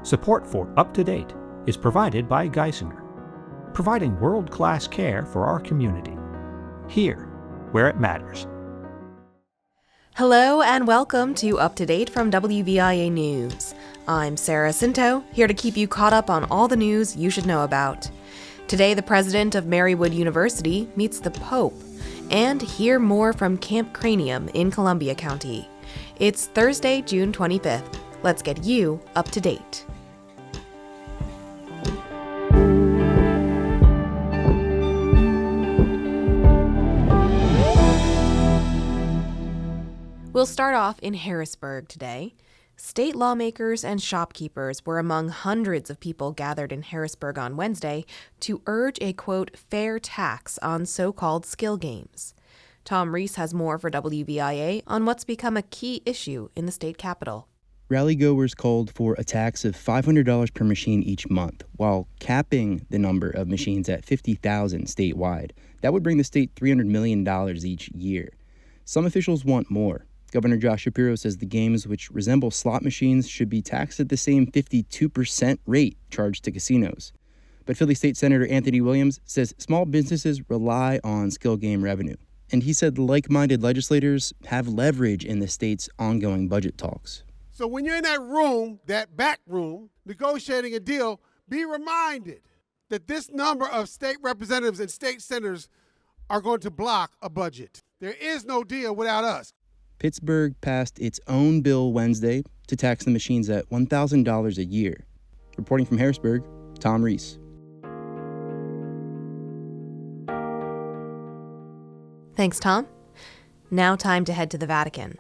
Support for Up to Date is provided by Geisinger, providing world-class care for our community, here where it matters. Hello and welcome to Up to Date from WVIA News. I'm Sarah Scinto, here to keep you caught up on all the news you should know about. Today, the president of Marywood University meets the Pope, and hear more from Camp Cranium in Columbia County. It's Thursday, June 25th. Let's get you up to date. We'll start off in Harrisburg today. State lawmakers and shopkeepers were among hundreds of people gathered in Harrisburg on Wednesday to urge a, quote, fair tax on so-called skill games. Tom Reese has more for WVIA on what's become a key issue in the state capitol. Rally-goers called for a tax of $500 per machine each month, while capping the number of machines at 50,000 statewide. That would bring the state $300 million each year. Some officials want more. Governor Josh Shapiro says the games, which resemble slot machines, should be taxed at the same 52% rate charged to casinos. But Philly State Senator Anthony Williams says small businesses rely on skill game revenue. And he said like-minded legislators have leverage in the state's ongoing budget talks. So when you're in that room, that back room, negotiating a deal, be reminded that this number of state representatives and state senators are going to block a budget. There is no deal without us. Pittsburgh passed its own bill Wednesday to tax the machines at $1,000 a year. Reporting from Harrisburg, Tom Reese. Thanks, Tom. Now time to head to the Vatican.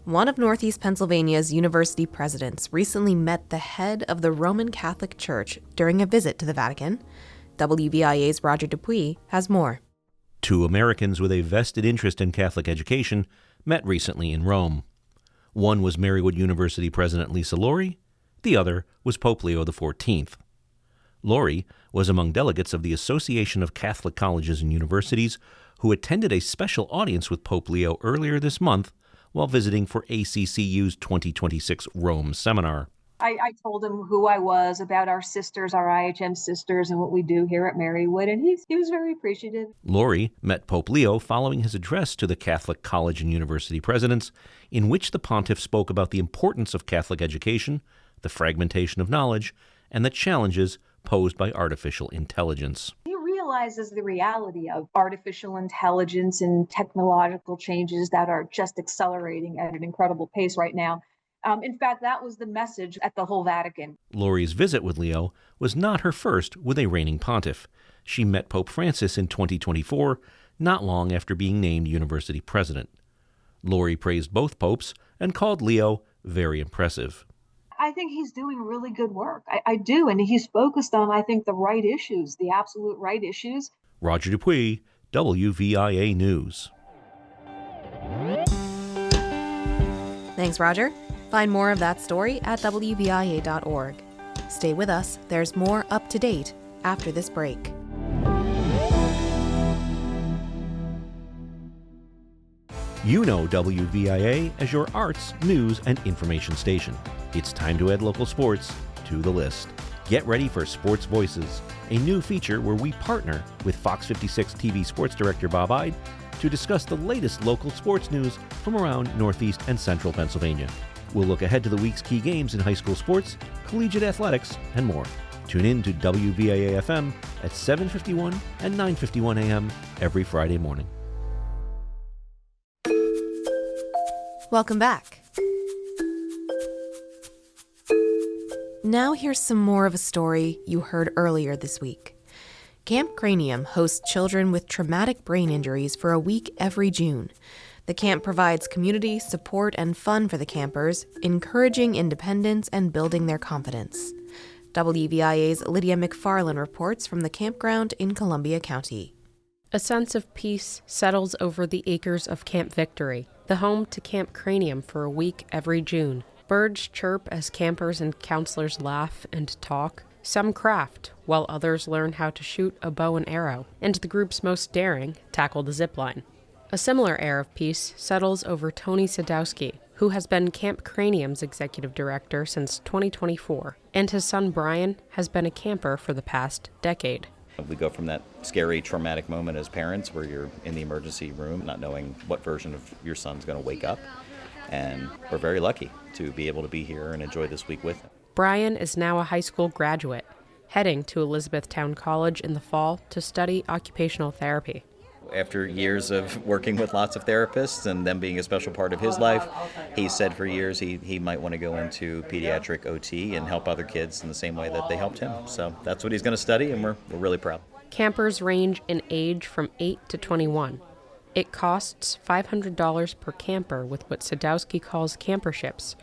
One of Northeast Pennsylvania's university presidents recently met the head of the Roman Catholic Church during a visit to the Vatican. WVIA's Roger Dupuis has more. Two Americans with a vested interest in Catholic education met recently in Rome. One was Marywood University President Lisa Laurie. The other was Pope Leo XIV. Laurie was among delegates of the Association of Catholic Colleges and Universities who attended a special audience with Pope Leo earlier this month while visiting for ACCU's 2026 Rome seminar. I told him who I was, about our sisters, our IHM sisters, and what we do here at Marywood, and he was very appreciative. Laurie met Pope Leo following his address to the Catholic College and University presidents, in which the pontiff spoke about the importance of Catholic education, the fragmentation of knowledge, and the challenges posed by artificial intelligence. He realizes the reality of artificial intelligence and technological changes that are just accelerating at an incredible pace right now. In fact, that was the message at the whole Vatican. Laurie's visit with Leo was not her first with a reigning pontiff. She met Pope Francis in 2024, not long after being named university president. Laurie praised both popes and called Leo very impressive. I think he's doing really good work. I do, and he's focused on, I think, the right issues, the absolute right issues. Roger Dupuis, WVIA News. Thanks, Roger. Find more of that story at WVIA.org. Stay with us. There's more Up to Date after this break. You know WVIA as your arts, news, and information station. It's time to add local sports to the list. Get ready for Sports Voices, a new feature where we partner with Fox 56 TV sports director Bob Ide to discuss the latest local sports news from around Northeast and Central Pennsylvania. We'll look ahead to the week's key games in high school sports, collegiate athletics, and more. Tune in to WVIA FM at 7:51 and 9:51 a.m. every Friday morning. Welcome back. Now here's some more of a story you heard earlier this week. Camp Cranium hosts children with traumatic brain injuries for a week every June. The camp provides community, support, and fun for the campers, encouraging independence and building their confidence. WVIA's Lydia McFarlane reports from the campground in Columbia County. A sense of peace settles over the acres of Camp Victory, the home to Camp Cranium for a week every June. Birds chirp as campers and counselors laugh and talk. Some craft, while others learn how to shoot a bow and arrow, and the group's most daring tackle the zip line. A similar air of peace settles over Tony Sadowski, who has been Camp Cranium's executive director since 2024, and his son Brian has been a camper for the past decade. We go from that scary, traumatic moment as parents where you're in the emergency room not knowing what version of your son's going to wake up, and we're very lucky to be able to be here and enjoy this week with him. Brian is now a high school graduate, heading to Elizabethtown College in the fall to study occupational therapy. After years of working with lots of therapists and them being a special part of his life, he said for years he might want to go into pediatric OT and help other kids in the same way that they helped him. So that's what he's going to study, and we're really proud. Campers range in age from 8 to 21. It costs $500 per camper with what Sadowski calls camperships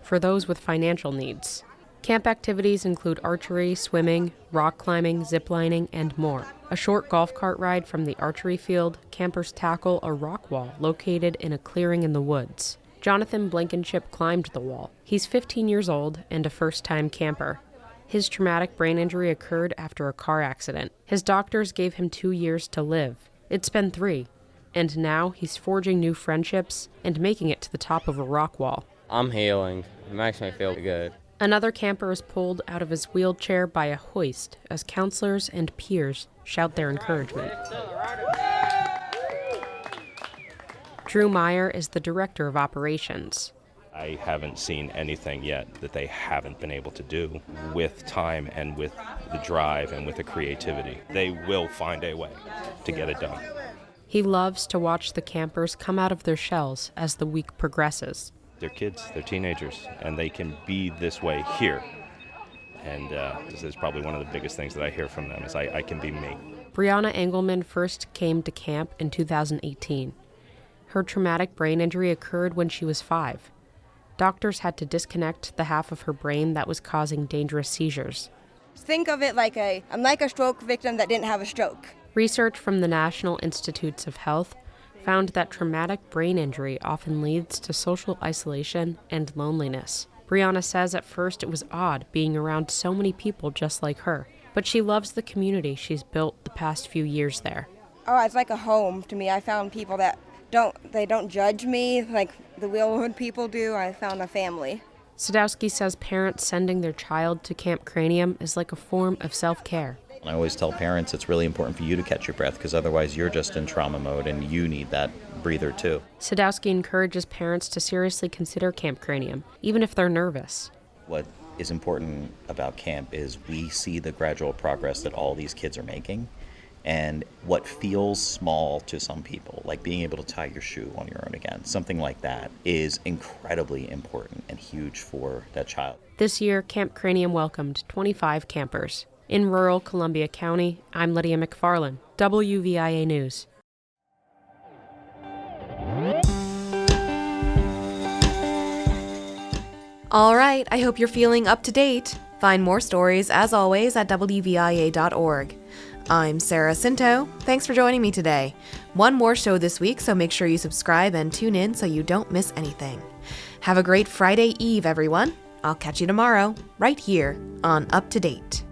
for those with financial needs. Camp activities include archery, swimming, rock climbing, ziplining, and more. A short golf cart ride from the archery field, campers tackle a rock wall located in a clearing in the woods. Jonathan Blankenship climbed the wall. He's 15 years old and a first-time camper. His traumatic brain injury occurred after a car accident. His doctors gave him 2 years to live. It's been 3, and now he's forging new friendships and making it to the top of a rock wall. I'm healing. It makes me feel good. Another camper is pulled out of his wheelchair by a hoist as counselors and peers shout their encouragement. Drew Meyer is the director of operations. I haven't seen anything yet that they haven't been able to do with time and with the drive and with the creativity. They will find a way to get it done. He loves to watch the campers come out of their shells as the week progresses. They're kids, they're teenagers, and they can be this way here. And this is probably one of the biggest things that I hear from them is I can be me. Brianna Engelman first came to camp in 2018. Her traumatic brain injury occurred when she was 5. Doctors had to disconnect the half of her brain that was causing dangerous seizures. Think of it like I'm like a stroke victim that didn't have a stroke. Research from the National Institutes of Health found that traumatic brain injury often leads to social isolation and loneliness. Brianna says at first it was odd being around so many people just like her, but she loves the community she's built the past few years there. Oh, it's like a home to me. I found people that don't judge me like the Wheelwood people do. I found a family. Sadowski says parents sending their child to Camp Cranium is like a form of self-care. I always tell parents it's really important for you to catch your breath because otherwise you're just in trauma mode and you need that breather too. Sadowski encourages parents to seriously consider Camp Cranium, even if they're nervous. What is important about camp is we see the gradual progress that all these kids are making, and what feels small to some people, like being able to tie your shoe on your own again, something like that, is incredibly important and huge for that child. This year, Camp Cranium welcomed 25 campers. In rural Columbia County, I'm Lydia McFarland, WVIA News. All right, I hope you're feeling up to date. Find more stories, as always, at WVIA.org. I'm Sarah Scinto. Thanks for joining me today. One more show this week, so make sure you subscribe and tune in so you don't miss anything. Have a great Friday Eve, everyone. I'll catch you tomorrow, right here on Up to Date.